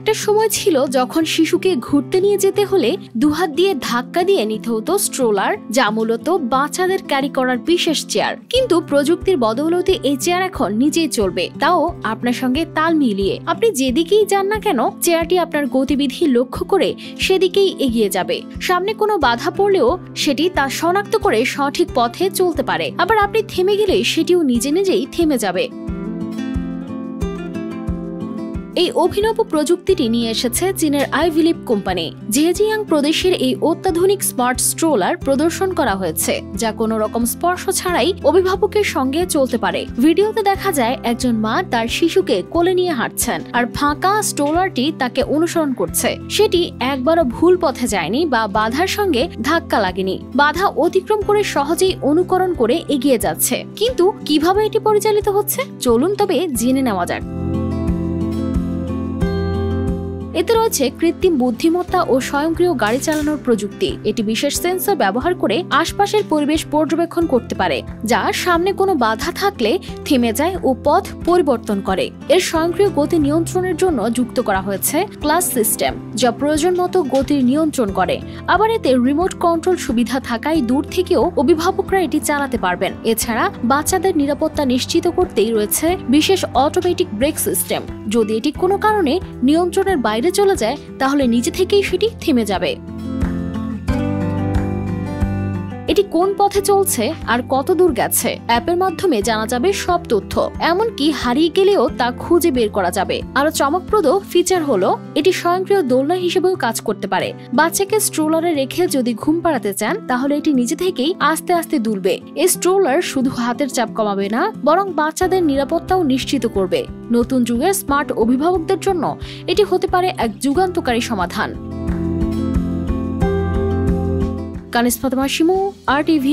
একটা সময় ছিল যখন শিশুকে ঘুরতে নিয়ে যেতে হলে দুহাত দিয়ে ধাক্কা দিয়ে নিতে হতো স্ট্রোলার, যা মূলত বাচ্চাদের ক্যারি করার বিশেষ চেয়ার। কিন্তু প্রযুক্তির বদৌলতে এই চেয়ার এখন নিজেই চলবে, তাও আপনার সঙ্গে তাল মিলিয়ে। আপনি যেদিকেই যান না কেন, চেয়ারটি আপনার গতিবিধি লক্ষ্য করে সেদিকেই এগিয়ে যাবে। সামনে কোনো বাধা পড়লেও সেটি তা শনাক্ত করে সঠিক পথে চলতে পারে। আবার আপনি থেমে গেলে সেটিও নিজে নিজেই থেমে যাবে। এই অভিনব প্রযুক্তিটি নিয়ে এসেছে চীনের আইভিলিপ কোম্পানি। জেজিয়াং প্রদেশের এই অত্যাধুনিক স্মার্ট স্ট্রোলার প্রদর্শন করা হয়েছে, যা কোনো রকম স্পর্শ ছাড়াই অভিভাবকের সঙ্গে চলতে পারে। ভিডিওতে দেখা যায় একজন মা তার শিশুকে কোলে নিয়ে হাঁটছেন, আর ফাঁকা স্ট্রোলারটি তাকে অনুসরণ করছে। সেটি একবারও ভুল পথে যায়নি বা বাধার সঙ্গে ধাক্কা লাগেনি। বাধা অতিক্রম করে সহজেই অনুকরণ করে এগিয়ে যাচ্ছে। কিন্তু কিভাবে এটি পরিচালিত হচ্ছে, চলুন তবে জেনে নেওয়া যাক। এতে রয়েছে কৃত্রিম বুদ্ধিমত্তা ও স্বয়ংক্রিয় গাড়ি চালানোর প্রযুক্তি। এটি বিশেষ সেন্সর ব্যবহার করে আশপাশের পরিবেশ পর্যবেক্ষণ করতে পারে, যা সামনে কোনো বাধা থাকলে থেমে যায় ও পথ পরিবর্তন করে। এর স্বয়ংক্রিয় গতি নিয়ন্ত্রণের জন্য যুক্ত করা হয়েছে ক্লাস সিস্টেম, যা প্রয়োজন মতো গতির নিয়ন্ত্রণ করে। আবার এতে রিমোট কন্ট্রোল সুবিধা থাকায় দূর থেকেও অভিভাবকরা এটি চালাতে পারবেন। এছাড়া বাচ্চাদের নিরাপত্তা নিশ্চিত করতেই রয়েছে বিশেষ অটোমেটিক ব্রেক সিস্টেম। যদি এটি কোনো কারণে নিয়ন্ত্রণের বাইরে চলে যায়, তাহলে নিজে থেকেই সেটি থেমে যাবে। এটি কোন পথে চলছে আর কত দূর গেছে অ্যাপের মাধ্যমে জানা যাবে সব তথ্য। এমনকি হারিয়ে গেলেও তা খুঁজে বের করা যাবে। আরো চমকপ্রদ ফিচার হলো এটি স্বয়ংক্রিয় দোলনা হিসেবেও কাজ করতে পারে। বাচ্চাকে স্ট্রোলারে রেখে যদি ঘুম পাড়াতে চান, তাহলে এটি নিজে থেকেই আস্তে আস্তে দুলবে। এই স্ট্রোলার শুধু হাতের চাপ কমাবে না, বরং বাচ্চাদের নিরাপত্তাও নিশ্চিত করবে। নতুন যুগের স্মার্ট অভিভাবকদের জন্য এটি হতে পারে এক যুগান্তকারী সমাধান। কানিস ফাতেমা শিমু, RTV।